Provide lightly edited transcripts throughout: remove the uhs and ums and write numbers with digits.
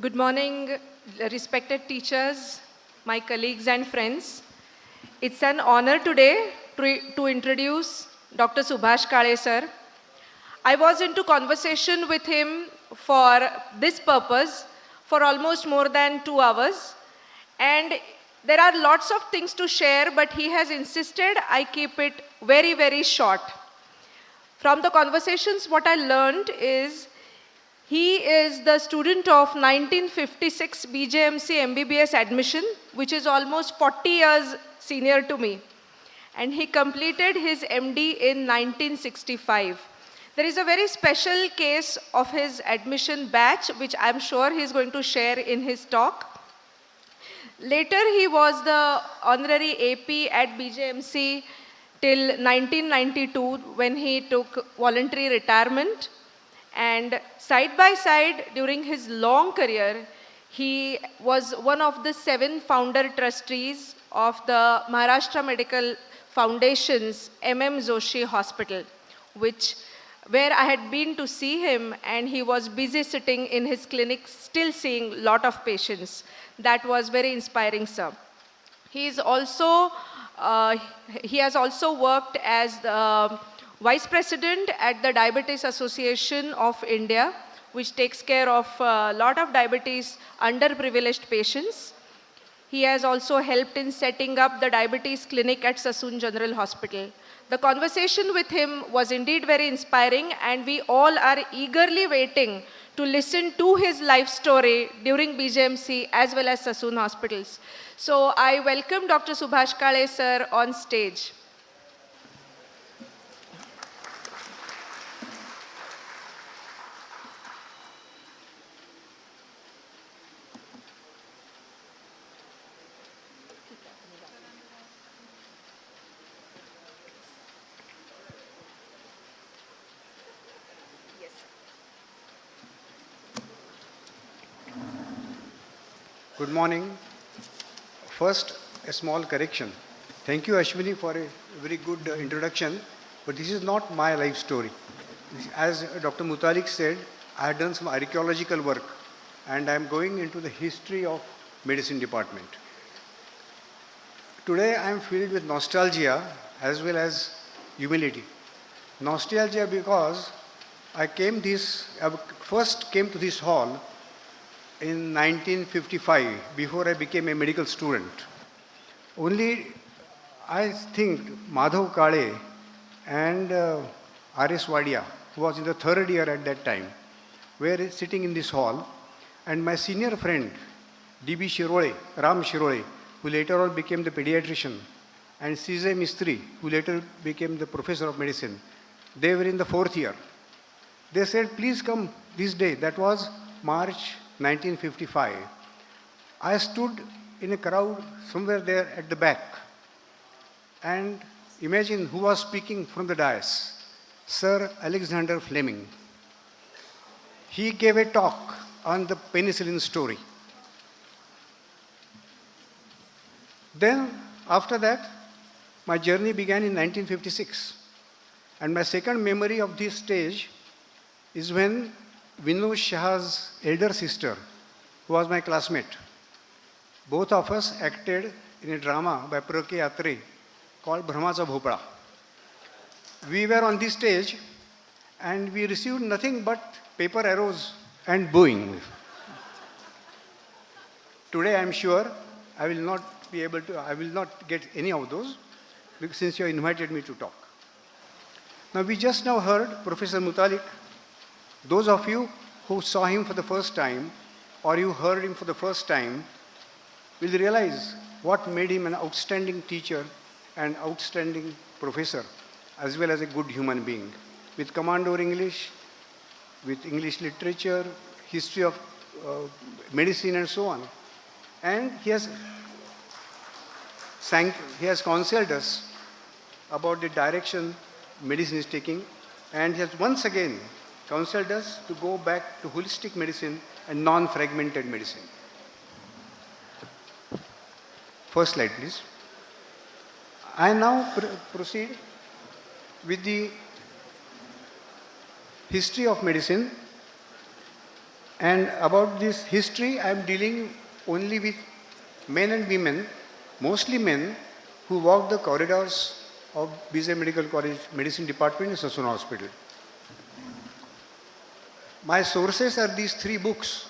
Good morning, respected teachers, my colleagues and friends. It's an honor today to introduce Dr. Subhash Kale sir. I was into conversation with him for this purpose for almost more than 2 hours. And there are lots of things to share, but he has insisted I keep it very, very short. From the conversations, what I learned is he is the student of 1956 BJMC MBBS admission, which is almost 40 years senior to me. And he completed his MD in 1965. There is a very special case of his admission batch, which I'm sure he's going to share in his talk. Later, he was the honorary AP at BJMC till 1992 when he took voluntary retirement. And side by side, during his long career, he was one of the 7 founder trustees of the Maharashtra Medical Foundation's MM Joshi Hospital, where I had been to see him, and he was busy sitting in his clinic, still seeing a lot of patients. That was very inspiring, sir. He is also, he has also worked as the Vice President at the Diabetes Association of India, which takes care of a lot of diabetes underprivileged patients. He has also helped in setting up the diabetes clinic at Sassoon General Hospital. The conversation with him was indeed very inspiring, and we all are eagerly waiting to listen to his life story during BJMC as well as Sassoon hospitals. So I welcome Dr. Subhash Kale sir on stage. Good morning. First, a small correction. Thank you, Ashwini, for a very good introduction, but this is not my life story. As Dr. Mutalik said, I had done some archaeological work, and I am going into the history of medicine department. Today, I am filled with nostalgia as well as humility. Nostalgia because I first came to this hall in 1955, before I became a medical student. Only I think Madhav Kale and R.S. Wadia, who was in the third year at that time, were sitting in this hall, and my senior friend, D.B. Shirole, Ram Shirole, who later on became the pediatrician, and C.J. Mistry, who later became the professor of medicine, they were in the fourth year. They said, please come this day. That was March 1955. I stood in a crowd somewhere there at the back, and imagine who was speaking from the dais. Sir Alexander Fleming. He gave a talk on the penicillin story. Then, after that, my journey began in 1956. And my second memory of this stage is when Vinod Shah's elder sister, who was my classmate, both of us acted in a drama by P.K. Atre called Brahmacha Bhopra. We were on this stage and we received nothing but paper arrows and booing. Today I am sure I will not get any of those since you invited me to talk. Now we just now heard Professor Mutalik. Those of you who saw him for the first time or you heard him for the first time will realize what made him an outstanding teacher and outstanding professor, as well as a good human being, with command over English, with English literature, history of medicine and so on. And he has counseled us about the direction medicine is taking, and he has once again counseled us to go back to holistic medicine and non-fragmented medicine. First slide, please. I now proceed with the history of medicine. And about this history, I am dealing only with men and women, mostly men, who walk the corridors of BJ Medical College Medicine Department in Sassoon Hospital. My sources are these three books.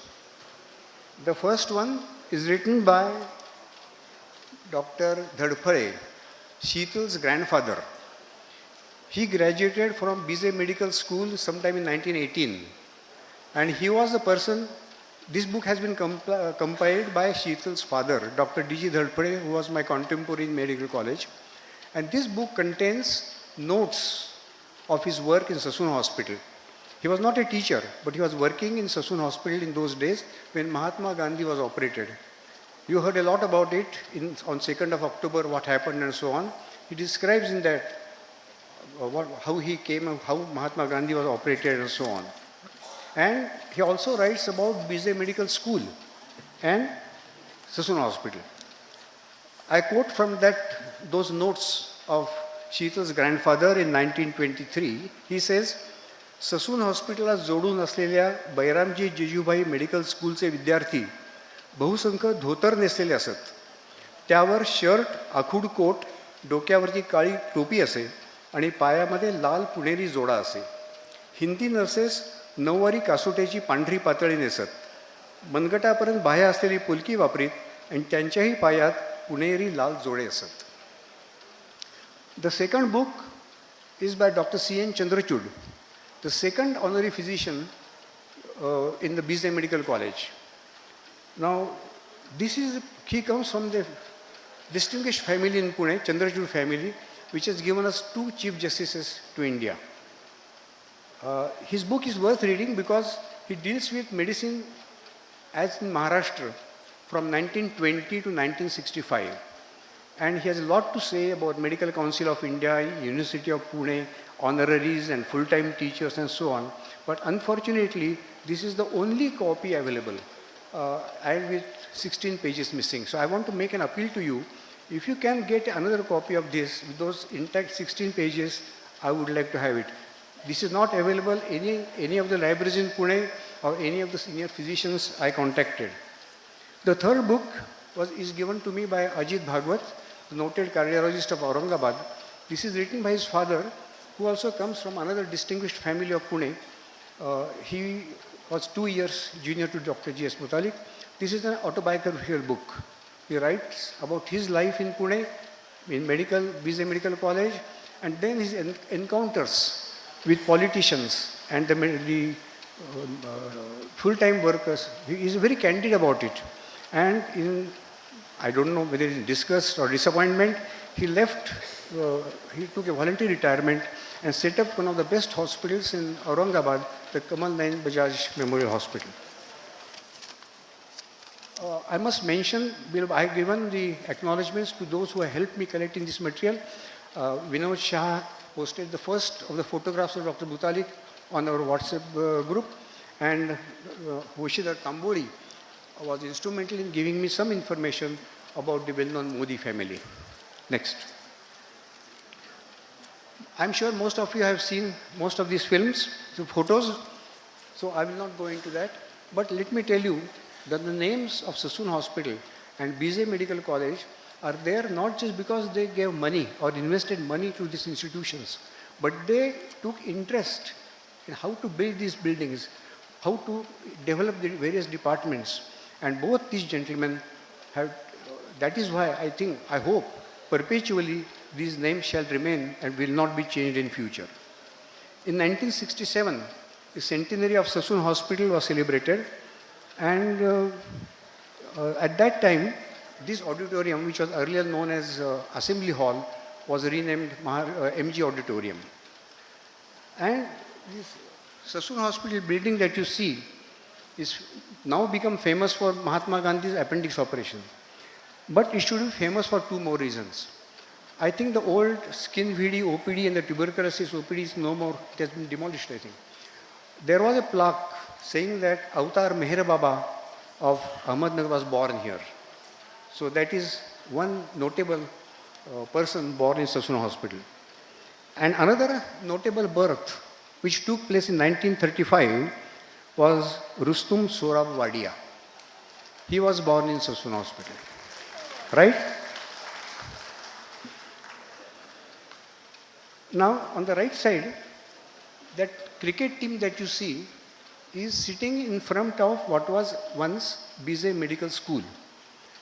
The first one is written by Dr. Dhadphare, Sheetal's grandfather. He graduated from BJ Medical School sometime in 1918. And he was the person, this book has been compiled by Sheetal's father, Dr. D.G. Dhadphare, who was my contemporary in medical college. And this book contains notes of his work in Sassoon Hospital. He was not a teacher, but he was working in Sassoon Hospital in those days when Mahatma Gandhi was operated. You heard a lot about it on 2nd of October, what happened and so on. He describes in that how he came and how Mahatma Gandhi was operated and so on. And he also writes about BJ Medical School and Sassoon Hospital. I quote from those notes of Sheetal's grandfather in 1923. He says, Sassoon हॉस्पिटलला जोडून असलेल्या Bairamji जिजूभाई medical स्कूलचे विद्यार्थी बहुसंख्य धोतर नेसलेले असत. त्यावर shirt, आखूड coat, डोक्यावरती काळी टोपी असे आणि पायामध्ये लाल पुणेरी जोडा असे. हिंदी नर्सेस नऊवारी कासोट्याची पांढरी पातळी नेसत. मनगटापर्यंत बाह्य असलेली पुलकी वापरीत आणि त्यांच्याही पायात पुणेरी लाल जोडे असत. The second book is by Dr. C.N. Chandrachud, the second honorary physician in the BJ Medical College. Now, he comes from the distinguished family in Pune, Chandrachud family, which has given us 2 Chief Justices to India. His book is worth reading because he deals with medicine as in Maharashtra from 1920 to 1965. And he has a lot to say about Medical Council of India, University of Pune, honoraries and full-time teachers and so on. But unfortunately, this is the only copy available and with 16 pages missing. So I want to make an appeal to you. If you can get another copy of this with those intact 16 pages, I would like to have it. This is not available in any of the libraries in Pune or any of the senior physicians I contacted. The third book is given to me by Ajit Bhagwat, the noted cardiologist of Aurangabad. This is written by his father, who also comes from another distinguished family of Pune. He was 2 years junior to Dr. G.S. Mutalik. This is an autobiographical book. He writes about his life in Pune, in BJ Medical College, and then his encounters with politicians and the full-time workers. He is very candid about it. And I don't know whether in disgust or disappointment, he took a voluntary retirement and set up one of the best hospitals in Aurangabad, the Kamal Nayan Bajaj Memorial Hospital. I must mention, I have given the acknowledgements to those who have helped me collecting this material. Vinod Shah posted the first of the photographs of Dr. Mutalik on our WhatsApp group, and Hoshidhar Tambori was instrumental in giving me some information about the well-known Modi family. Next. I'm sure most of you have seen most of these films, the photos, so I will not go into that. But let me tell you that the names of Sassoon Hospital and BJ Medical College are there not just because they gave money or invested money to these institutions, but they took interest in how to build these buildings, how to develop the various departments. And both these gentlemen have, that is why I hope, perpetually these names shall remain and will not be changed in future. In 1967, the centenary of Sassoon Hospital was celebrated, and at that time, this auditorium, which was earlier known as Assembly Hall, was renamed MG Auditorium. And this Sassoon Hospital building that you see is now become famous for Mahatma Gandhi's appendix operation. But it should be famous for 2 more reasons. I think the old skin VD, OPD and the tuberculosis OPD is no more. It has been demolished, I think. There was a plaque saying that Avatar Meher Baba of Ahmednagar was born here. So that is one notable person born in Sassoon Hospital. And another notable birth, which took place in 1935, was Rustum Sorab Wadia. He was born in Sassoon Hospital. Right? Now, on the right side, that cricket team that you see is sitting in front of what was once Bize Medical School.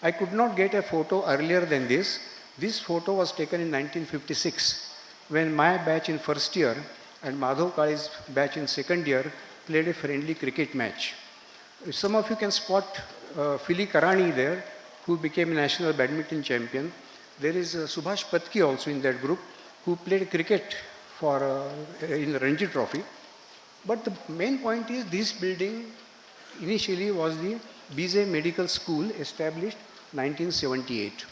I could not get a photo earlier than this. This photo was taken in 1956 when my batch in first year and Madhav Kale's batch in second year played a friendly cricket match. Some of you can spot Philly Karani there, who became a national badminton champion. There is Subhash Patki also in that group, who played cricket for in the Ranji Trophy. But the main point is this building initially was the Bize Medical School, established 1978.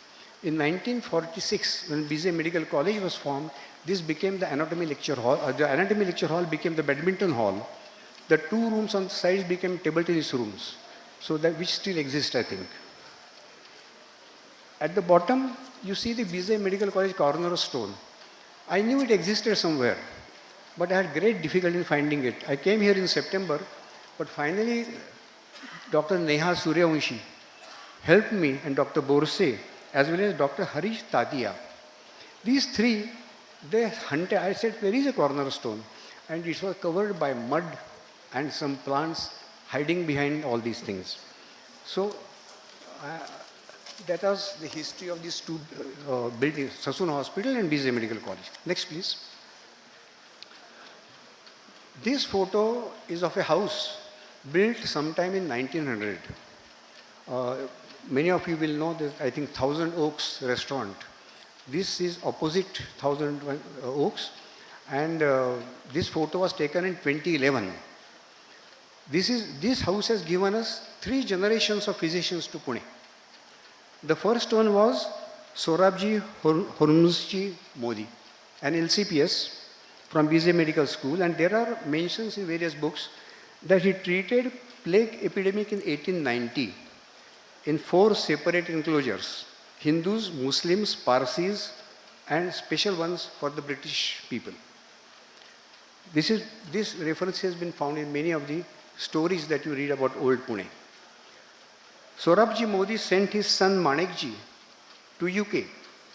In 1946, when Bize Medical College was formed, this became the anatomy lecture hall. The anatomy lecture hall became the badminton hall. The two rooms on the sides became table tennis rooms, so that which still exist, I think. At the bottom, you see the Bize Medical College cornerstone. I knew it existed somewhere, but I had great difficulty in finding it. I came here in September, but finally, Dr. Neha Suryavanshi helped me, and Dr. Borse, as well as Dr. Harish Tadia. These three, they hunted. I said, there is a cornerstone, and it was covered by mud and some plants hiding behind all these things. So, that was the history of these two buildings, Sassoon Hospital and Bize Medical College. Next, please. This photo is of a house built sometime in 1900. Many of you will know that, I think, Thousand Oaks restaurant. This is opposite Thousand Oaks, and this photo was taken in 2011. This house has given us 3 generations of physicians to Pune. The first one was Sorabji Hormuzji Modi, an LCPS from Bize Medical School, and there are mentions in various books that he treated plague epidemic in 1890 in 4 separate enclosures: Hindus, Muslims, Parsis, and special ones for the British people. This reference has been found in many of the stories that you read about old Pune. Sorabji Modi sent his son Manekji to UK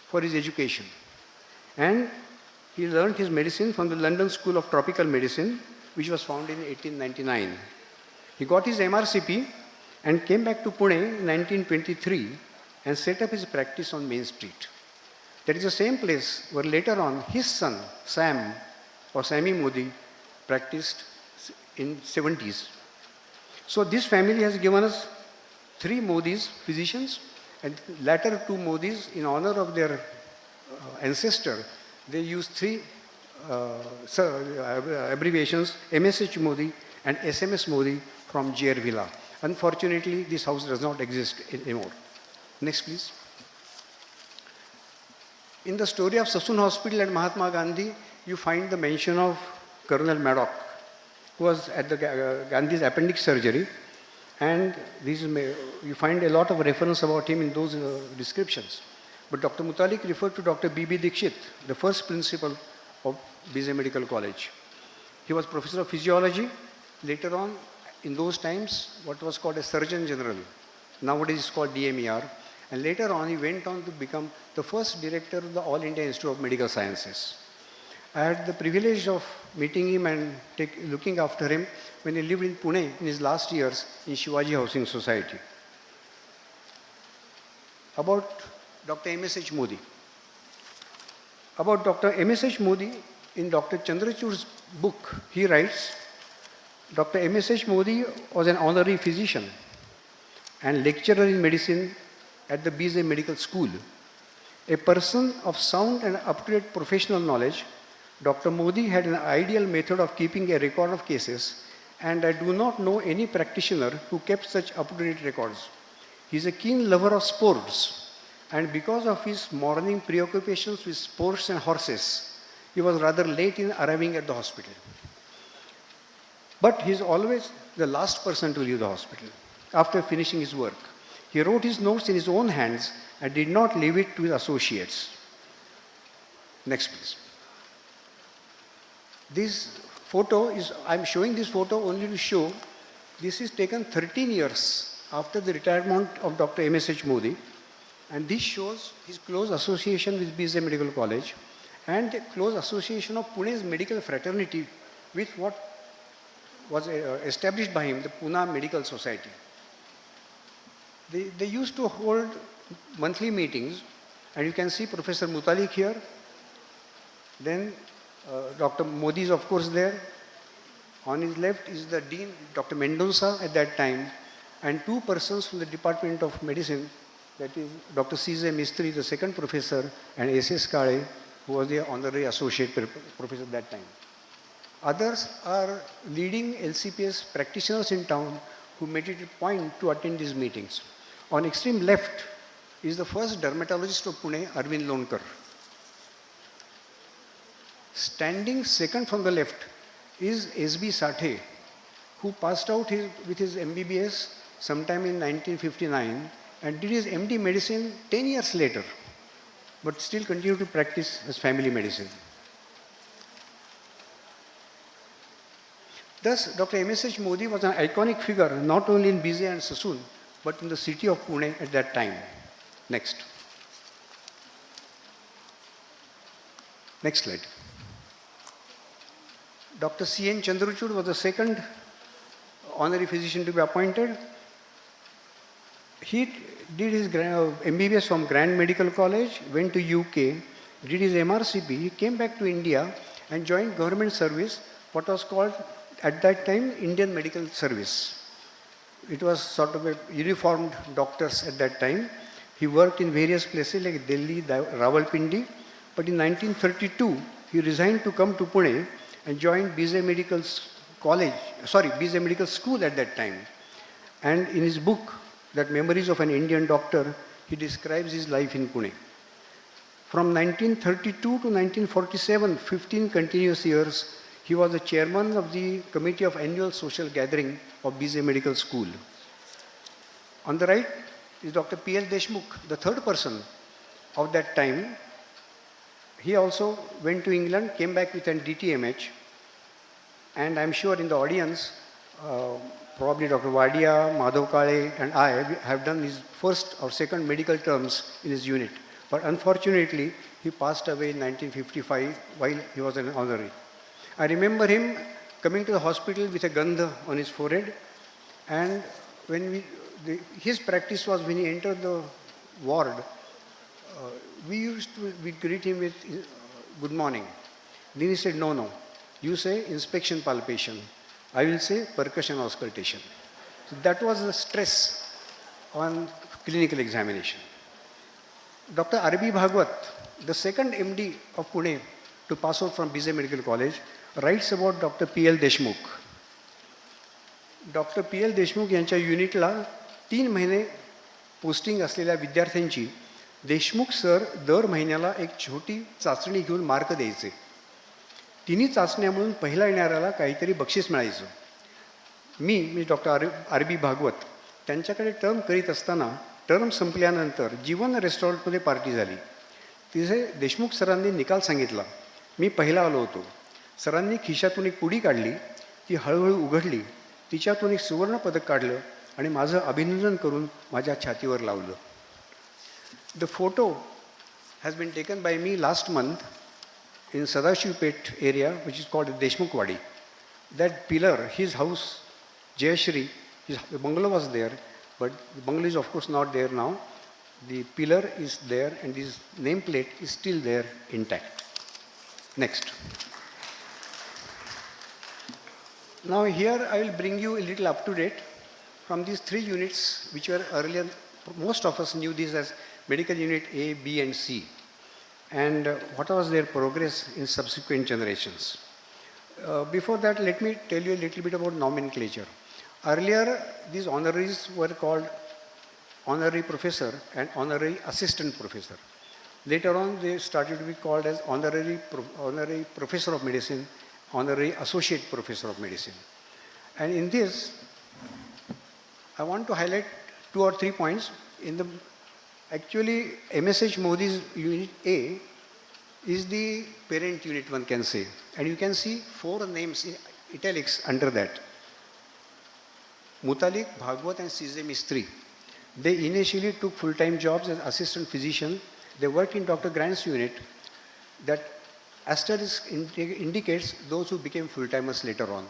for his education, and he learned his medicine from the London School of Tropical Medicine, which was founded in 1899. He got his MRCP and came back to Pune in 1923 and set up his practice on Main Street. That is the same place where later on his son, Sam, or Sammy Modi, practiced in 70s. So this family has given us 3 Modis, physicians, and latter 2 Modis, in honor of their ancestor. They used 3 abbreviations, MSH Modi and SMS Modi from Jair Villa. Unfortunately, this house does not exist anymore. Next, please. In the story of Sassoon Hospital and Mahatma Gandhi, you find the mention of Colonel Maddock, who was at the Gandhi's appendix surgery, and you find a lot of reference about him in those descriptions. But Dr. Mutalik referred to Dr. B.B. Dikshit, the first principal of Bize Medical College. He was professor of physiology. Later on, in those times, what was called a surgeon general. Nowadays it's called DMER. And later on, he went on to become the first director of the All India Institute of Medical Sciences. I had the privilege of meeting him and looking after him when he lived in Pune in his last years in Shivaji Housing Society. About Dr. M.S.H. Modi. About Dr. M.S.H. Modi, in Dr. Chandrachud's book, he writes, Dr. M.S.H. Modi was an honorary physician and lecturer in medicine at the Bize Medical School. A person of sound and up-to-date professional knowledge, Dr. Modi had an ideal method of keeping a record of cases, and I do not know any practitioner who kept such up-to-date records. He is a keen lover of sports, and because of his morning preoccupations with sports and horses, he was rather late in arriving at the hospital. But he is always the last person to leave the hospital after finishing his work. He wrote his notes in his own hands and did not leave it to his associates. Next, please. This photo is, I'm showing this photo only to show This is taken 13 years after the retirement of Dr. M.S.H. Modi, and this shows his close association with BZ Medical College and the close association of Pune's medical fraternity with what was established by him, the Pune Medical Society. They used to hold monthly meetings, and you can see Professor Mutalik here. Then Dr. Modi is of course there. On his left is the Dean, Dr. Mendoza at that time, and two persons from the Department of Medicine, that is Dr. C.J. Mistry, the second professor, and S.S. Kale, who was the honorary associate professor at that time. Others are leading LCPS practitioners in town who made it a point to attend these meetings. On extreme left is the first dermatologist of Pune, Arvind Lonkar. Standing second from the left is S.B. Sathe, who passed out with his MBBS sometime in 1959 and did his MD medicine 10 years later, but still continued to practice as family medicine. Thus, Dr. M.S.H. Modi was an iconic figure not only in BZ and Sassoon, but in the city of Pune at that time. Next. Next slide. Dr. C.N. Chandruchud was the second honorary physician to be appointed. He did his MBBS from Grand Medical College, went to UK, did his MRCP, he came back to India and joined government service, what was called at that time Indian Medical Service. It was sort of a uniformed doctors at that time. He worked in various places like Delhi, Rawalpindi, but in 1932 he resigned to come to Pune and joined BZ Medical School at that time. And in his book, that Memories of an Indian Doctor, he describes his life in Pune. From 1932 to 1947, 15 continuous years, he was the chairman of the Committee of Annual Social Gathering of BZ Medical School. On the right is Dr. P.L. Deshmukh, the third person of that time. He also went to England, came back with an DTMH, and I'm sure in the audience, probably Dr. Wadia, Madhav Kale, and I have done his first or second medical terms in his unit. But unfortunately, he passed away in 1955 while he was an honorary. I remember him coming to the hospital with a gandha on his forehead, and when his practice was when he entered the ward, we greet him with good morning. Then he said, no, you say inspection palpation. I will say percussion auscultation. So that was the stress on clinical examination. Dr. R.B. Bhagwat, the second MD of Pune to pass out from BZ Medical College, writes about Dr. P.L. Deshmukh. Dr. P.L. Deshmukh यांच्या युनिटला 3 महिने posting असलेल्या विद्यार्थ्यांची Deshmukh sir दर महिन्याला एक छोटी चाचणी घेऊन mark द्यायचे. तिन्ही चाचण्यामधून पहिला येणाऱ्याला काहीतरी बक्षीस मिळायचं. मी डॉक्टर आर.बी. भागवत त्यांच्याकडे टर्म करीत असताना टर्म संपल्यानंतर जीवन रेस्टॉरंटमध्ये पार्टी झाली. तिथे देशमुख सरांनी निकाल सांगितला. मी पहिला आलो होतो. सरांनी खिशातून एक पुडी काढली, ती हळूहळू उघडली, तिच्यातून एक सुवर्ण पदक काढलं आणि माझं अभिनंदन करून माझ्या छातीवर लावलं. The photo has been taken by me last month in Sadashivpet area, which is called Deshmukhwadi. That pillar, his house, Jayashri, his bungalow was there, but the bungalow is of course not there now. The pillar is there and his nameplate is still there intact. Next. Now here I will bring you a little up to date from these 3 units which were earlier, most of us knew these as medical unit A, B and C, and what was their progress in subsequent generations. Before that, let me tell you a little bit about nomenclature. Earlier, these honoraries were called honorary professor and honorary assistant professor. Later on, they started to be called as honorary professor of medicine, honorary associate professor of medicine. And in this, I want to highlight 2 or 3 points. Actually, M.S.H. Modi's unit A is the parent unit, one can say. And you can see 4 names in italics under that. Mutalik, Bhagwat and C.J. Mistry. They initially took full-time jobs as assistant physician. They worked in Dr. Grant's unit. That asterisk indicates those who became full-timers later on.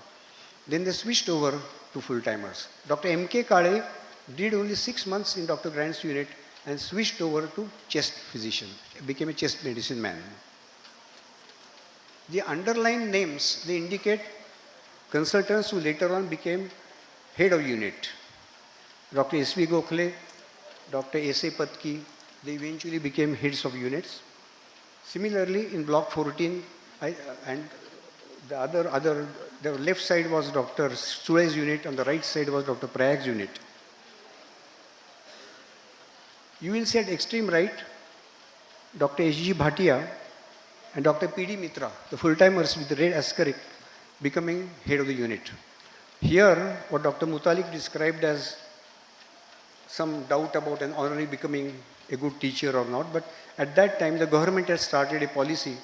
Then they switched over to full-timers. Dr. M.K. Kale did only 6 months in Dr. Grant's unit and switched over to chest physician, became a chest medicine man. The underlined names, they indicate consultants who later on became head of unit. Dr. S.V. Gokhale, Dr. S.A. Patki, they eventually became heads of units. Similarly, in block 14, and the left side was Dr. Sure's unit, on the right side was Dr. Prayag's unit. You will see at extreme right, Dr. H.G. Bhatia and Dr. P.D. Mitra, the full-timers with the red asterisk, becoming head of the unit. Here, what Dr. Mutalik described as some doubt about an honorary becoming a good teacher or not, but at that time the government had started a policy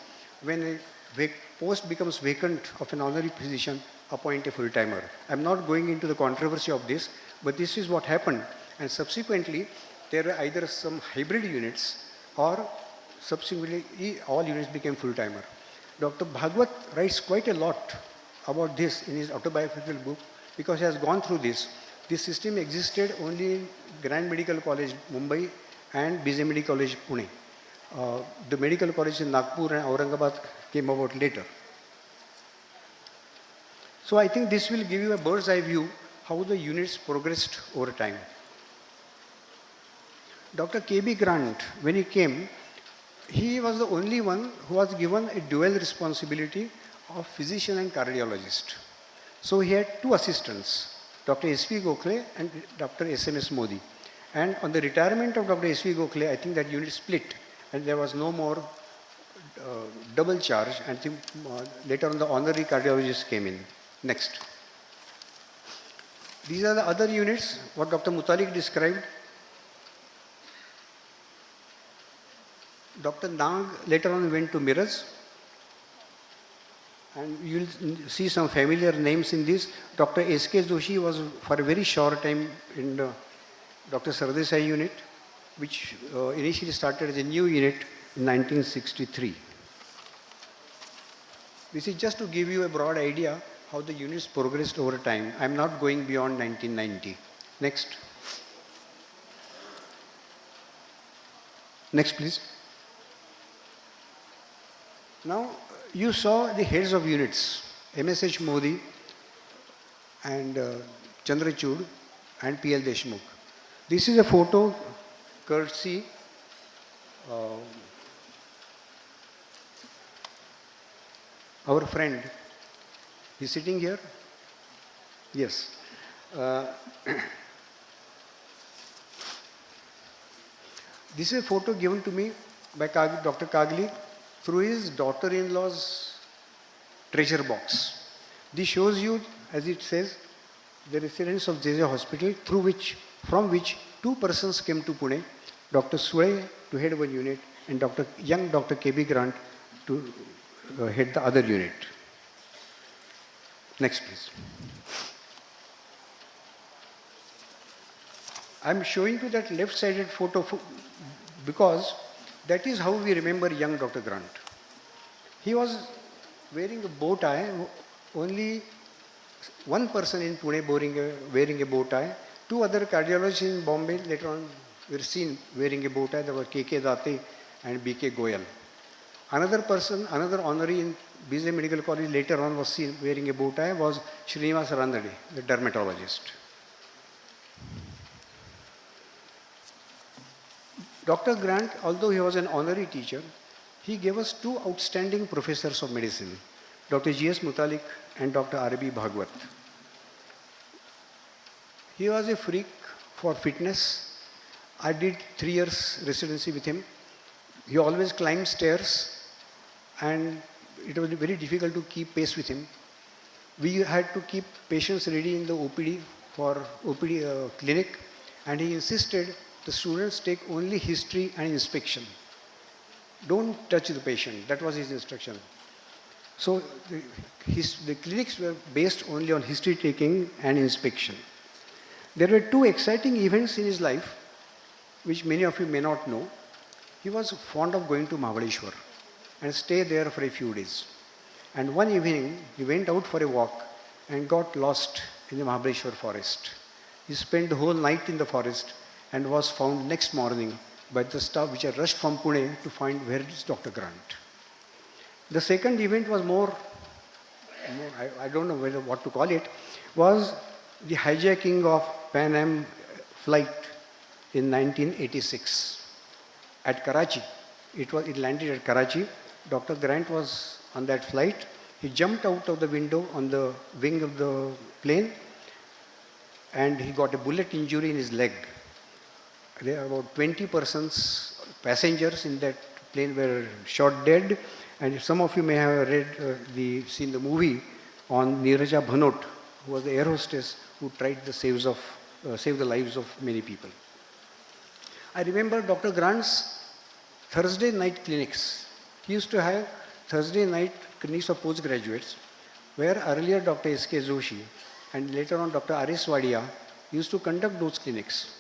when a post becomes vacant of an honorary position, appoint a full-timer. I'm not going into the controversy of this, but this is what happened. And subsequently, there were either some hybrid units or subsequently all units became full-timer. Dr. Bhagwat writes quite a lot about this in his autobiographical book because he has gone through this. This system existed only in Grand Medical College, Mumbai and BJ Medical College, Pune. The medical college in Nagpur and Aurangabad came about later. So I think this will give you a bird's eye view how the units progressed over time. Dr. K.B. Grant, when he came, he was the only one who was given a dual responsibility of physician and cardiologist. So he had two assistants, Dr. S.V. Gokhale and Dr. S.M.S. Modi. And on the retirement of Dr. S.V. Gokhale, I think that unit split and there was no more double charge. And later on the honorary cardiologist came in. Next. These are the other units, what Dr. Mutalik described. Dr. Nag later on went to Miraz. And you'll see some familiar names in this. Dr. S.K. Joshi was for a very short time in the Dr. Sardesai unit, which initially started as a new unit in 1963. This is just to give you a broad idea how the units progressed over time. I'm not going beyond 1990. Next. Next, please. Now, you saw the heads of units, M.S.H. Modi and Chandrachud and P.L. Deshmukh. This is a photo courtesy our friend. He's sitting here? Yes. This is a photo given to me by Dr. Kagli through his daughter-in-law's treasure box. This shows you, as it says, the residence of JJ Hospital from which two persons came to Pune, Dr. Sule to head one unit and young Dr. K.B. Grant to head the other unit. Next, please. I'm showing you that left-sided photo because that is how we remember young Dr. Grant. He was wearing a bow tie. Only one person in Pune wearing a bow tie. Two other cardiologists in Bombay later on were seen wearing a bow tie. There were K.K. Date and B.K. Goyal. Another person, another honorary in BJ Medical College later on was seen wearing a bow tie was Srinivas Ranade, the dermatologist. Dr. Grant, although he was an honorary teacher, he gave us two outstanding professors of medicine, Dr. G.S. Mutalik and Dr. R.B. Bhagwat. He was a freak for fitness. I did 3 years residency with him. He always climbed stairs and it was very difficult to keep pace with him. We had to keep patients ready in the OPD for OPD clinic and he insisted the students take only history and inspection. Don't touch the patient. That was his instruction. So the clinics were based only on history taking and inspection. There were two exciting events in his life, which many of you may not know. He was fond of going to Mahabaleshwar and stay there for a few days. And one evening, he went out for a walk and got lost in the Mahabaleshwar forest. He spent the whole night in the forest and was found next morning by the staff which had rushed from Pune to find where is Dr. Grant. The second event was I don't know what to call it, was the hijacking of Pan Am flight in 1986 at Karachi. It landed at Karachi. Dr. Grant was on that flight. He jumped out of the window on the wing of the plane and he got a bullet injury in his leg. There are about 20 passengers in that plane were shot dead. And some of you may have seen the movie on Neeraja Bhanot, who was the air hostess who tried to save the lives of many people. I remember Dr. Grant's Thursday night clinics. He used to have Thursday night clinics of postgraduates, where earlier Dr. S.K. Joshi and later on Dr. R.S. Wadia used to conduct those clinics.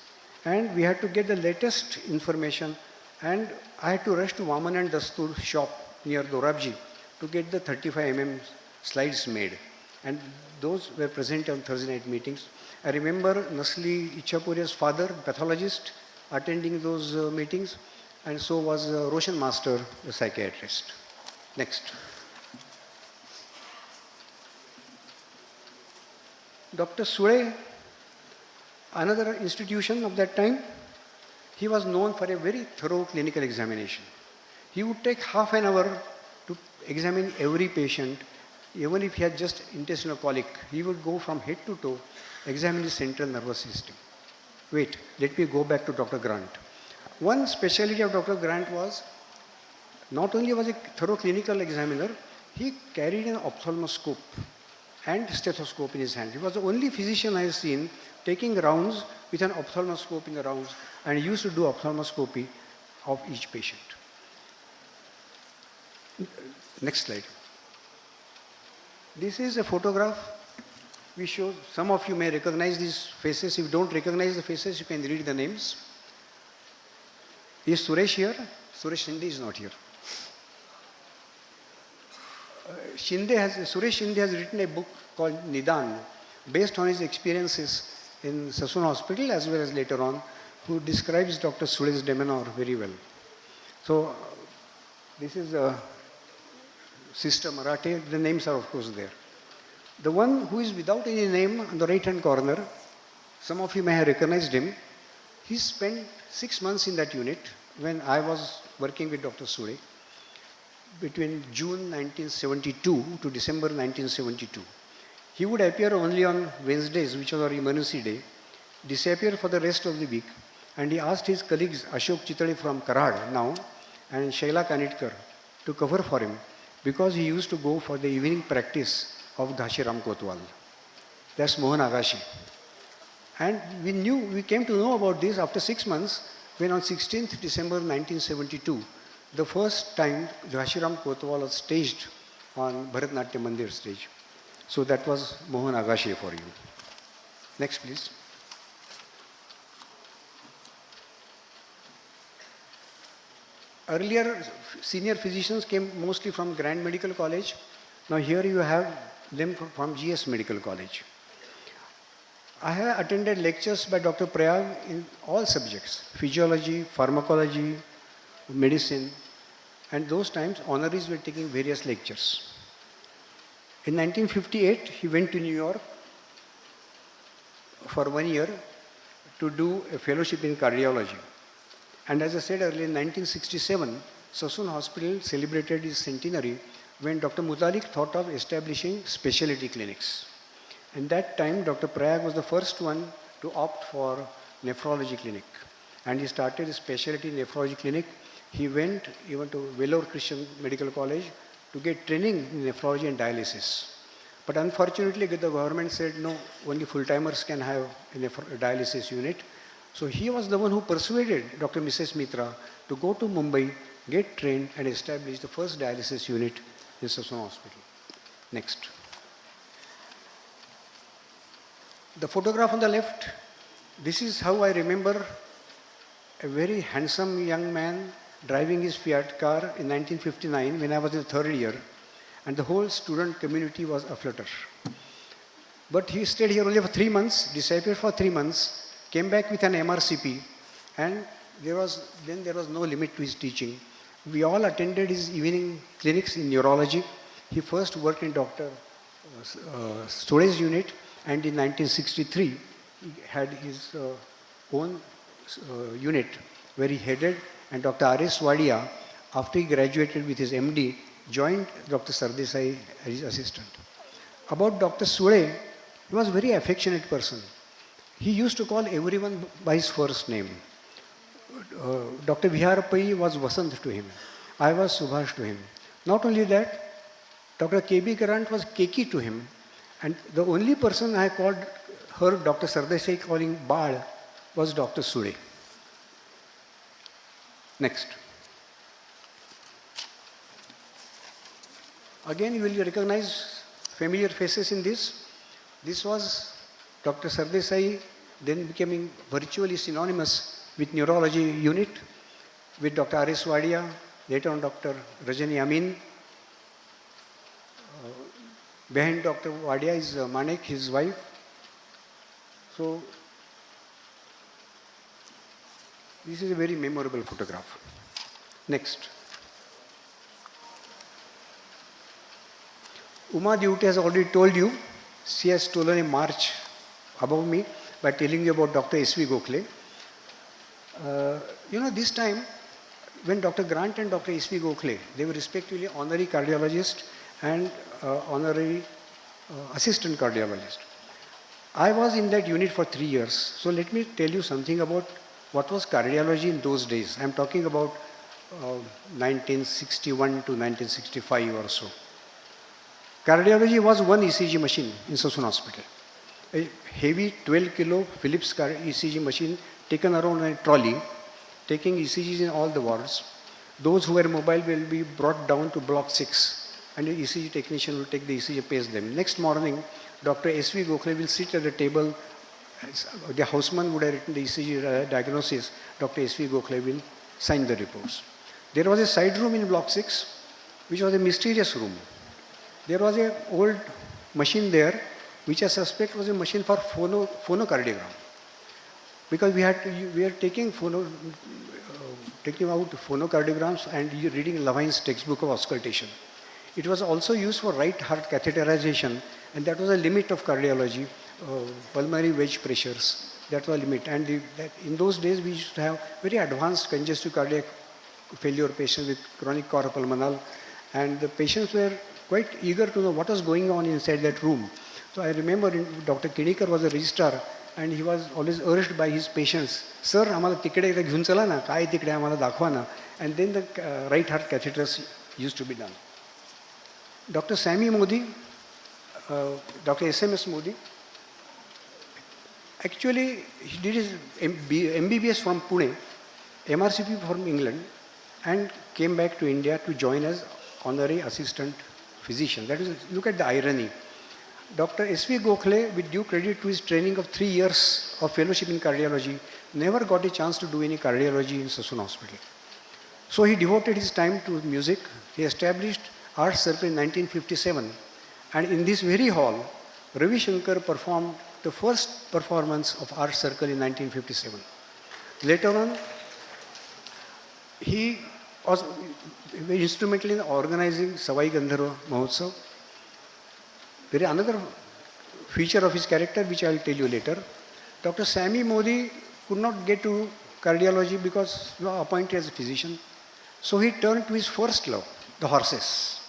And we had to get the latest information, and I had to rush to Vaman and Dastur's shop near Dorabji to get the 35 slides made. And those were present on Thursday night meetings. I remember Nasli Ichapuria's father, pathologist, attending those meetings, and so was Roshan Master, the psychiatrist. Next. Dr. Sule, another institution of that time, he was known for a very thorough clinical examination. He would take half an hour to examine every patient, even if he had just intestinal colic. He would go from head to toe, examine the central nervous system. Wait, let me go back to Dr. Grant. One specialty of Dr. Grant was, not only was he a thorough clinical examiner, he carried an ophthalmoscope and stethoscope in his hand. He was the only physician I have seen taking rounds with an ophthalmoscope in the rounds, and he used to do ophthalmoscopy of each patient. Next slide. This is a photograph we show. Some of you may recognize these faces. If you don't recognize the faces, you can read the names. Is Suresh here? Suresh Shinde is not here. Suresh Shinde has written a book called Nidan, based on his experiences in Sassoon Hospital as well as later on, who describes Dr. Sule's demeanor very well. So, this is Sister Marathe. The names are of course there. The one who is without any name on the right hand corner, some of you may have recognized him. He spent 6 months in that unit when I was working with Dr. Sule between June 1972 to December 1972. He would appear only on Wednesdays, which was our emergency day, disappear for the rest of the week, and he asked his colleagues Ashok Chitale from Karad now and Shaila Kanitkar to cover for him, because he used to go for the evening practice of Ghashiram Kotwal. That's Mohan Agashi. And we came to know about this after 6 months, when on 16th December 1972, the first time Ghashiram Kotwal was staged on Bharatnatyam Mandir stage. So that was Mohan Agashi for you. Next, please. Earlier, senior physicians came mostly from Grand Medical College. Now here you have them from GS Medical College. I have attended lectures by Dr. Prayag in all subjects, physiology, pharmacology, medicine, and those times honorees were taking various lectures. In 1958, he went to New York for 1 year to do a fellowship in cardiology. And as I said earlier, in 1967, Sassoon Hospital celebrated its centenary when Dr. Mutalik thought of establishing specialty clinics. And that time, Dr. Prayag was the first one to opt for nephrology clinic. And he started a specialty nephrology clinic. He went even to Vellore Christian Medical College to get training in nephrology and dialysis. But unfortunately, the government said, no, only full-timers can have a dialysis unit. So he was the one who persuaded Dr. Mrs. Mitra to go to Mumbai, get trained, and establish the first dialysis unit in Sassoon Hospital. Next. The photograph on the left This is how I remember a very handsome young man driving his Fiat car in 1959 when I was in the third year, and the whole student community was aflutter. But he stayed here only for 3 months, disappeared for 3 months, came back with an MRCP, and there was no limit to his teaching. We all attended his evening clinics in neurology. He first worked in Dr. Sure's unit, and in 1963, he had his own unit where he headed, and Dr. R.S. Wadia, after he graduated with his MD, joined Dr. Sardesai as his assistant. About Dr. Sule, he was a very affectionate person. He used to call everyone by his first name. Dr. Viharapai was Vasant to him. I was Subhash to him. Not only that, Dr. K.B. Garant was Keki to him. And the only person I heard Dr. Sardesai calling Bal was Dr. Sule. Next. Again, you will recognize familiar faces in this. This was Dr. Sardesai, then becoming virtually synonymous with neurology unit, with Dr. R.S. Wadia, later on Dr. Rajani Amin. Behind Dr. Wadia is Manek, his wife. So, this is a very memorable photograph. Next. Uma Divute has already told you, she has stolen a march above me by telling you about Dr. S.V. Gokhale. This time, when Dr. Grant and Dr. S.V. Gokhale, they were respectively honorary cardiologist and honorary assistant cardiologist. I was in that unit for 3 years. So let me tell you something about what was cardiology in those days. I am talking about 1961 to 1965 or so. Cardiology was one ECG machine in Sassoon Hospital. A heavy 12 kilo Philips ECG machine taken around a trolley, taking ECGs in all the wards. Those who were mobile will be brought down to block 6, and the ECG technician will take the ECG, pace them. Next morning, Dr. S.V. Gokhale will sit at the table. The houseman would have written the ECG diagnosis. Dr. S.V. Gokhale will sign the reports. There was a side room in block 6, which was a mysterious room. There was an old machine there, which I suspect was a machine for phonocardiogram. Because we are taking out phonocardiograms and reading Levine's textbook of auscultation. It was also used for right heart catheterization, and that was a limit of cardiology, pulmonary wedge pressures. That was a limit. And in those days, we used to have very advanced congestive cardiac failure patients with chronic cor pulmonale, and the patients were quite eager to know what was going on inside that room. So I remember Dr. Kinikar was a registrar, and he was always urged by his patients, "Sir, आम्हाला तिकडे घेऊन चला ना, काय तिकडे आम्हाला दाखवा ना." And then the right heart catheters used to be done. Dr. Sammy Modi, Dr. SMS Modi, actually he did his MBBS from Pune, MRCP from England, and came back to India to join as honorary assistant physician. That is, look at the irony. Dr. S.V. Gokhale, with due credit to his training of 3 years of fellowship in cardiology, never got a chance to do any cardiology in Sassoon Hospital. So he devoted his time to music. He established Art Circle in 1957. And in this very hall, Ravi Shankar performed the first performance of Art Circle in 1957. Later on, he was very instrumental in organizing Savai Gandharva Mahotsav. There is another feature of his character which I will tell you later. Dr. Sammy Modi could not get to cardiology because he was appointed as a physician. So he turned to his first love, the horses.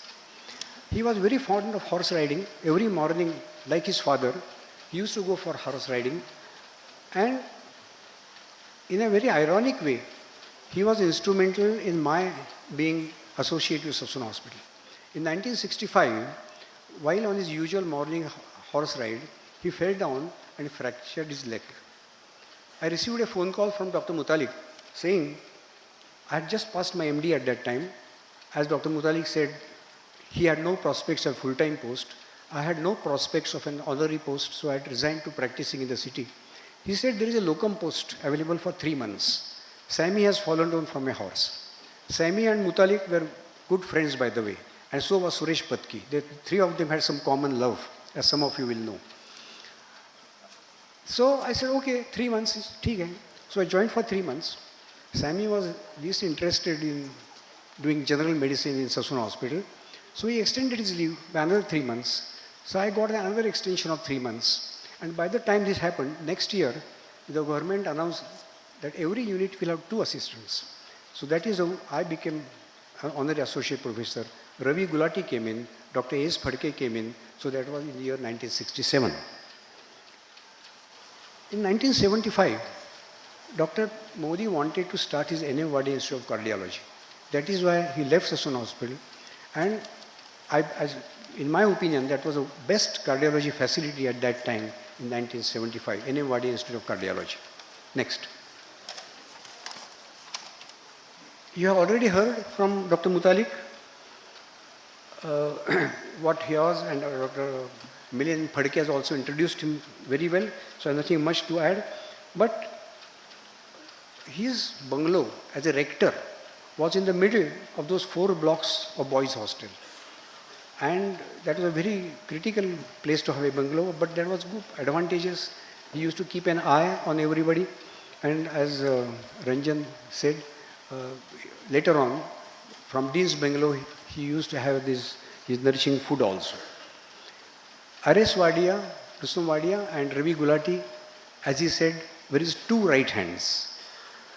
He was very fond of horse riding. Every morning, like his father, he used to go for horse riding. And in a very ironic way, he was instrumental in my being associated with Sassoon Hospital. In 1965, while on his usual morning horse ride, he fell down and fractured his leg. I received a phone call from Dr. Mutalik saying, I had just passed my MD at that time. As Dr. Mutalik said, he had no prospects of full-time post. I had no prospects of an honorary post, so I had resigned to practicing in the city. He said there is a locum post available for 3 months. Sammy has fallen down from a horse. Sammy and Mutalik were good friends, by the way, and so was Suresh Patki. The three of them had some common love, as some of you will know. So I said, okay, 3 months is okay. So I joined for 3 months. Sammy was least interested in doing general medicine in Sassoon hospital. So he extended his leave by another 3 months. So I got another extension of 3 months. And by the time this happened, next year, the government announced that every unit will have 2 assistants. So that is how I became an honorary associate professor. Ravi Gulati came in, Dr. S. Phadke came in. So that was in the year 1967. In 1975, Dr. Modi wanted to start his NM Wadi Institute of Cardiology. That is why he left Sassoon Hospital. And in my opinion, that was the best cardiology facility at that time in 1975, NM Wadi Institute of Cardiology. Next. You have already heard from Dr. Mutalik what he was, and Dr. Milian Phadke has also introduced him very well, so I have nothing much to add. But his bungalow as a rector was in the middle of those 4 blocks of boys' hostel. And that was a very critical place to have a bungalow, but there was good advantages. He used to keep an eye on everybody. And as Ranjan said, later on, from Dean's bungalow, he used to have his nourishing food also. R.S. Wadia, Rustam Wadia and Ravi Gulati, as he said, there is 2 right hands.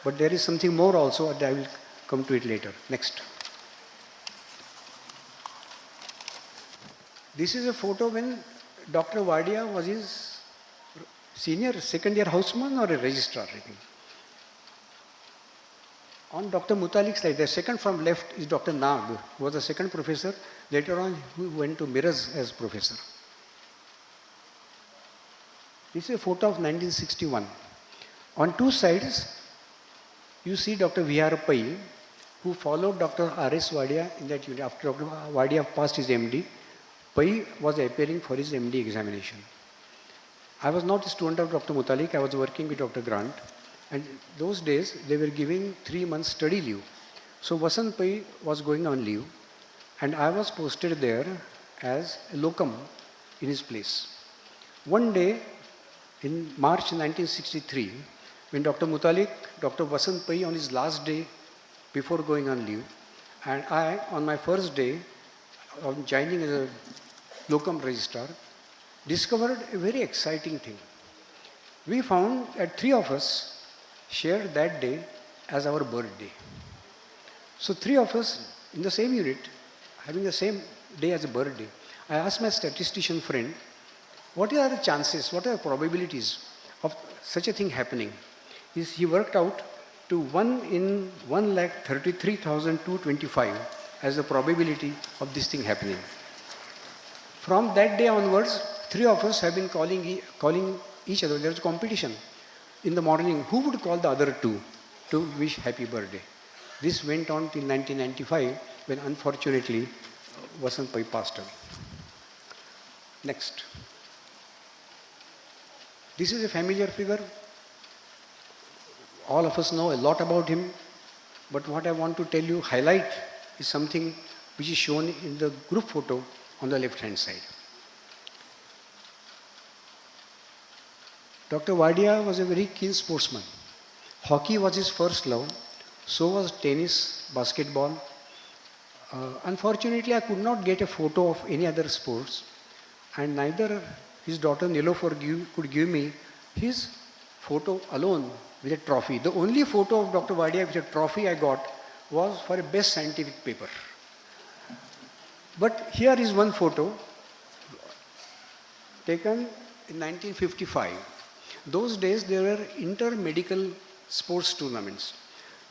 But there is something more also, and I will come to it later. Next. This is a photo when Dr. Wadia was his senior second-year houseman or a registrar, I think. On Dr. Mutalik's slide, the second from left is Dr. Nag, who was the second professor. Later on, who went to Miraz as professor. This is a photo of 1961. On 2 sides, you see Dr. V.R. Pai, who followed Dr. R.S. Wadia in that unit. After Dr. Wadia passed his MD, Pai was appearing for his MD examination. I was not a student of Dr. Mutalik, I was working with Dr. Grant. And those days, they were giving 3 months study leave. So Vasant Pai was going on leave, and I was posted there as a locum in his place. One day, in March 1963, when Dr. Mutalik, Dr. Vasant Pai on his last day before going on leave, and I on my first day of joining as a locum registrar, discovered a very exciting thing. We found that 3 of us shared that day as our birthday. So 3 of us in the same unit, having the same day as a birthday. I asked my statistician friend, what are the chances, what are the probabilities of such a thing happening? He worked out to 1 in 1,33,225 as the probability of this thing happening. From that day onwards, 3 of us have been calling each other. There was competition. In the morning, who would call the other 2 to wish happy birthday? This went on till 1995, when unfortunately Vasant Pai passed away. Next. This is a familiar figure. All of us know a lot about him, but what I want to tell you, highlight, is something which is shown in the group photo on the left-hand side. Dr. Wadia was a very keen sportsman. Hockey was his first love, so was tennis, basketball. Unfortunately, I could not get a photo of any other sports, and neither his daughter Nilofer could give me his photo alone with a trophy. The only photo of Dr. Wadia with a trophy I got was for a best scientific paper. But here is one photo taken in 1955. Those days there were inter-medical sports tournaments.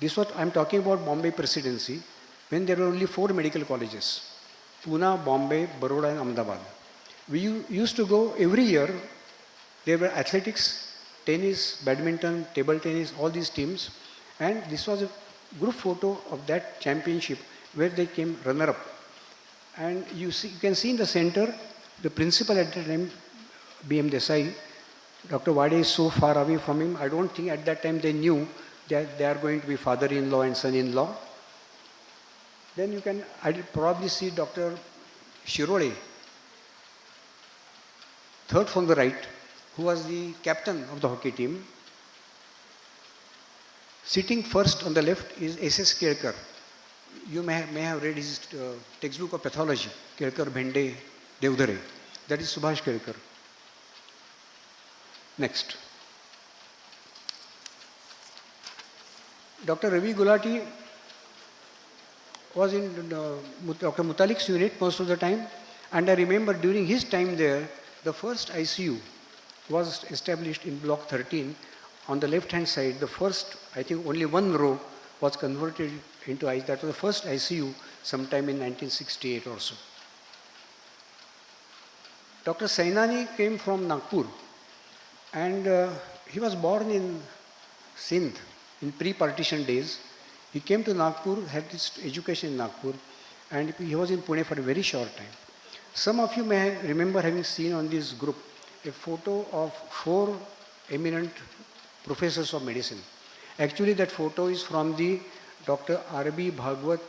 This what I'm talking about Bombay Presidency, when there were only 4 medical colleges: Pune, Bombay, Baroda and Ahmedabad. We used to go every year. There were athletics, tennis, badminton, table tennis, all these teams. And this was a group photo of that championship where they came runner-up. And you can see in the center, the principal at the time, B.M. Desai, Dr. Wade is so far away from him, I don't think at that time they knew that they are going to be father-in-law and son-in-law. Then you can probably see Dr. Shirode, third from the right, who was the captain of the hockey team. Sitting first on the left is S.S. Kelkar. You may have read his textbook of pathology, Kelkar, Bhende, Devdare. That is Subhash Kelkar. Next. Dr. Ravi Gulati was in Dr. Mutalik's unit most of the time, and I remember during his time there, the first ICU was established in block 13. On the left hand side, the first, I think only one row was converted into ICU. That was the first ICU sometime in 1968 or so. Dr. Sainani came from Nagpur, and he was born in Sindh in pre-partition days. He came to Nagpur, had his education in Nagpur, and he was in Pune for a very short time. Some of you may remember having seen on this group a photo of 4 eminent professors of medicine. Actually, that photo is from the Dr. R.B. Bhagwat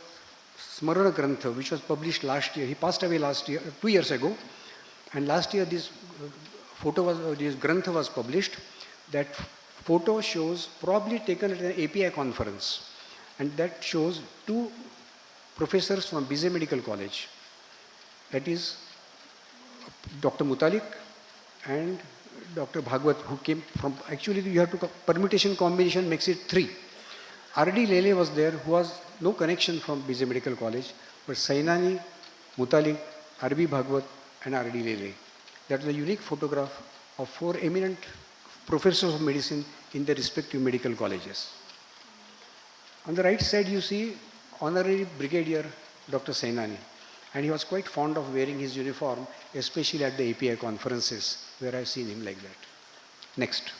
Smarana Grantha, which was published last year. He passed away last year, 2 years ago. And last year this this Grantha was published. That photo shows probably taken at an API conference. And that shows 2 professors from Bizet Medical College. That is Dr. Mutalik and Dr. Bhagwat, who came from, actually you have to, permutation combination makes it 3. R.D. Lele was there, who was no connection from Bizet Medical College, but Sainani, Mutalik, R.B. Bhagwat and R.D. Lele. That was a unique photograph of 4 eminent professors of medicine in their respective medical colleges. On the right side you see Honorary Brigadier Dr. Sainani, and he was quite fond of wearing his uniform, especially at the API conferences where I've seen him like that. Next.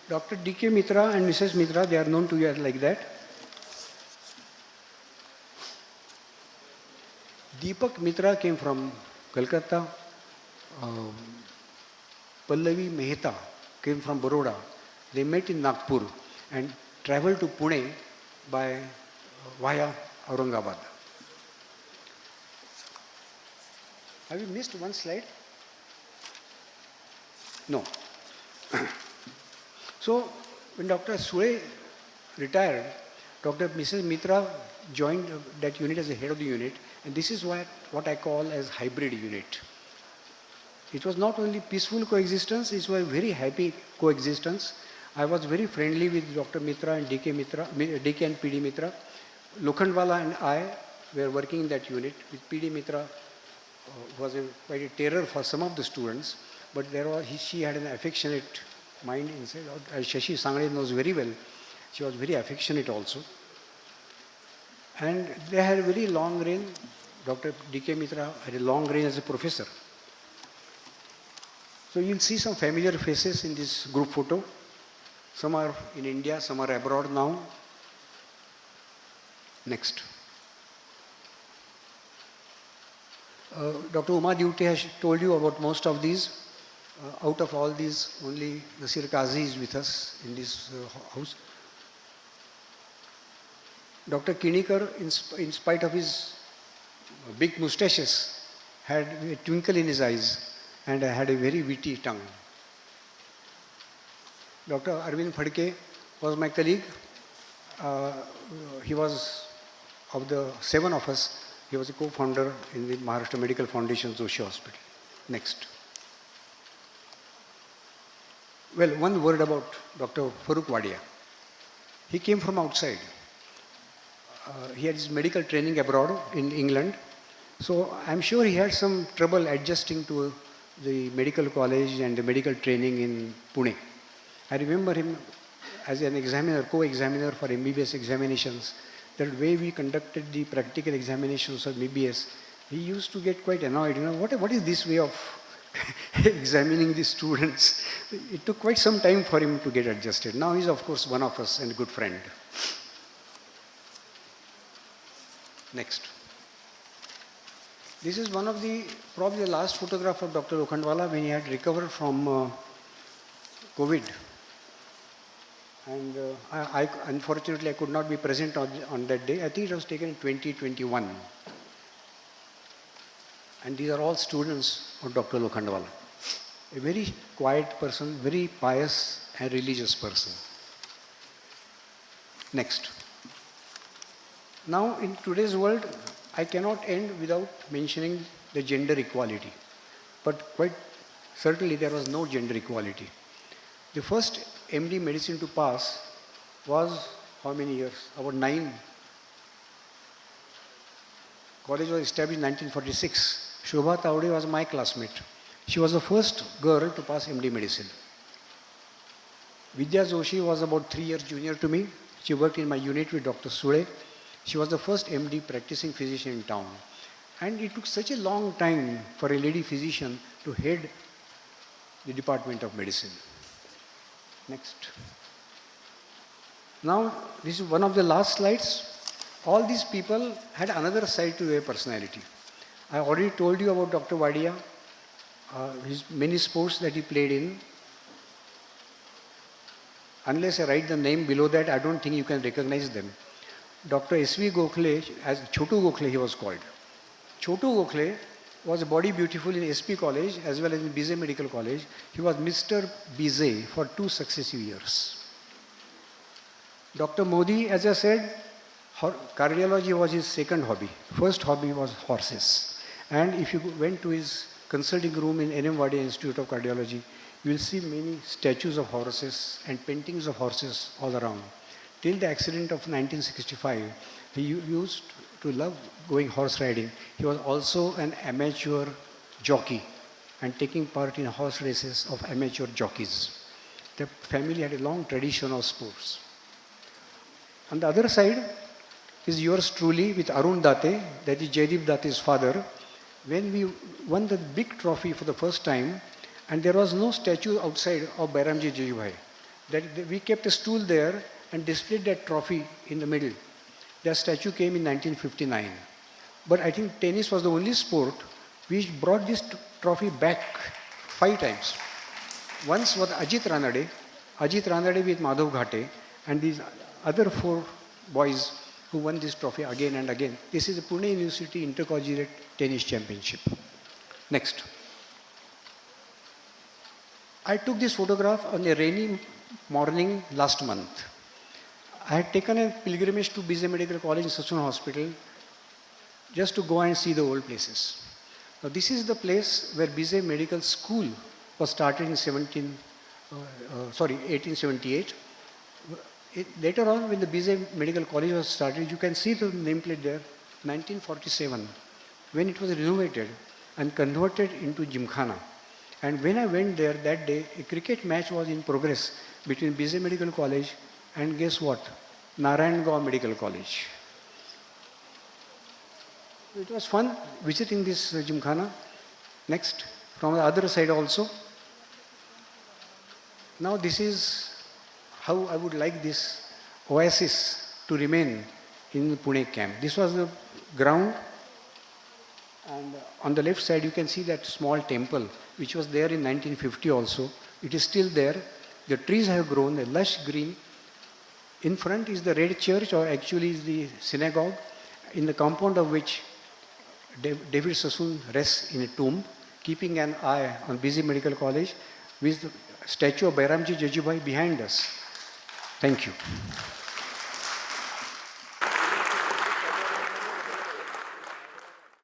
Dr. D.K. Mitra and Mrs. Mitra, they are known to you like that. Deepak Mitra came from Calcutta. Pallavi Mehta came from Baroda. They met in Nagpur and traveled to Pune by via Aurangabad. Have you missed one slide? No. So, when Dr. Sule retired, Dr. Mrs. Mitra joined that unit as the head of the unit, and this is what I call as hybrid unit. It was not only peaceful coexistence, it was a very happy coexistence. I was very friendly with Dr. Mitra and DK and PD Mitra. Lokhandwala and I were working in that unit. With PD Mitra was quite a terror for some of the students, but she had an affectionate mind inside. As Shashi Sangre knows very well, she was very affectionate also. And they had a very long reign. Dr. D.K. Mitra had a long reign as a professor. So you'll see some familiar faces in this group photo. Some are in India, some are abroad now. Next. Dr. Uma Dute has told you about most of these. Out of all these, only Nasir Qazi is with us in this house. Dr. Kinikar, in spite of his big moustaches, had a twinkle in his eyes and had a very witty tongue. Dr. Arvind Phadke was my colleague. He was, of the 7 of us, he was a co-founder in the Maharashtra Medical Foundation Joshi Hospital. Next. Well, one word about Dr. Farooq Wadia. He came from outside. He had his medical training abroad in England. So I'm sure he had some trouble adjusting to the medical college and the medical training in Pune. I remember him as an examiner, co-examiner for MBBS examinations. That way we conducted the practical examinations of MBBS, he used to get quite annoyed. What is this way of examining the students. It took quite some time for him to get adjusted. Now he's of course one of us and a good friend. Next. This is one of the, probably the last photograph of Dr. Lokhandwala when he had recovered from COVID. And unfortunately I could not be present on that day. I think it was taken in 2021. And these are all students of Dr. Lokhandwala. A very quiet person, very pious and religious person. Next. Now in today's world, I cannot end without mentioning the gender equality. But quite certainly there was no gender equality. The first MD medicine to pass was how many years? About 9. College was established in 1946. Shobha Tavde was my classmate. She was the first girl to pass MD medicine. Vidya Joshi was about 3 years junior to me. She worked in my unit with Dr. Sule. She was the first MD practicing physician in town. And it took such a long time for a lady physician to head the Department of Medicine. Next. Now, this is one of the last slides. All these people had another side to their personality. I already told you about Dr. Wadia, his many sports that he played in. Unless I write the name below that, I don't think you can recognize them. Dr. S.V. Gokhale, as Chotu Gokhale he was called. Chotu Gokhale was body beautiful in SP College as well as in Bizet Medical College. He was Mr. Bizet for 2 successive years. Dr. Modi, as I said, cardiology was his second hobby. First hobby was horses. And if you went to his consulting room in N.M. Wadia Institute of Cardiology, you will see many statues of horses and paintings of horses all around. Till the accident of 1965, he used to love going horse riding. He was also an amateur jockey and taking part in horse races of amateur jockeys. The family had a long tradition of sports. On the other side is yours truly with Arun Date, that is Jaideep Date's father. When we won the big trophy for the first time, and there was no statue outside of Bairamji Jejubhai, we kept a stool there and displayed that trophy in the middle. That statue came in 1959. But I think tennis was the only sport which brought this trophy back 5 times. Once was Ajit Ranade with Madhav Ghate, and these other 4 boys who won this trophy again and again. This is the Pune University Intercollegiate Tennis Championship. Next. I took this photograph on a rainy morning last month. I had taken a pilgrimage to Bizet Medical College in Sassoon Hospital just to go and see the old places. Now this is the place where Bizet Medical School was started in 1878. Later on, when the Bizet Medical College was started, you can see the nameplate there, 1947, when it was renovated and converted into Gymkhana. And when I went there that day, a cricket match was in progress between Bizet Medical College and guess what? Narayangau Medical College. It was fun visiting this Gymkhana. Next, from the other side also. Now this is how I would like this oasis to remain in Pune camp. This was the ground, and on the left side you can see that small temple which was there in 1950 also. It is still there. The trees have grown, a lush green. In front is the red church, or actually is the synagogue, in the compound of which David Sassoon rests in a tomb, keeping an eye on Bizet Medical College, with the statue of Bairamji Jejubhai behind us. Thank you.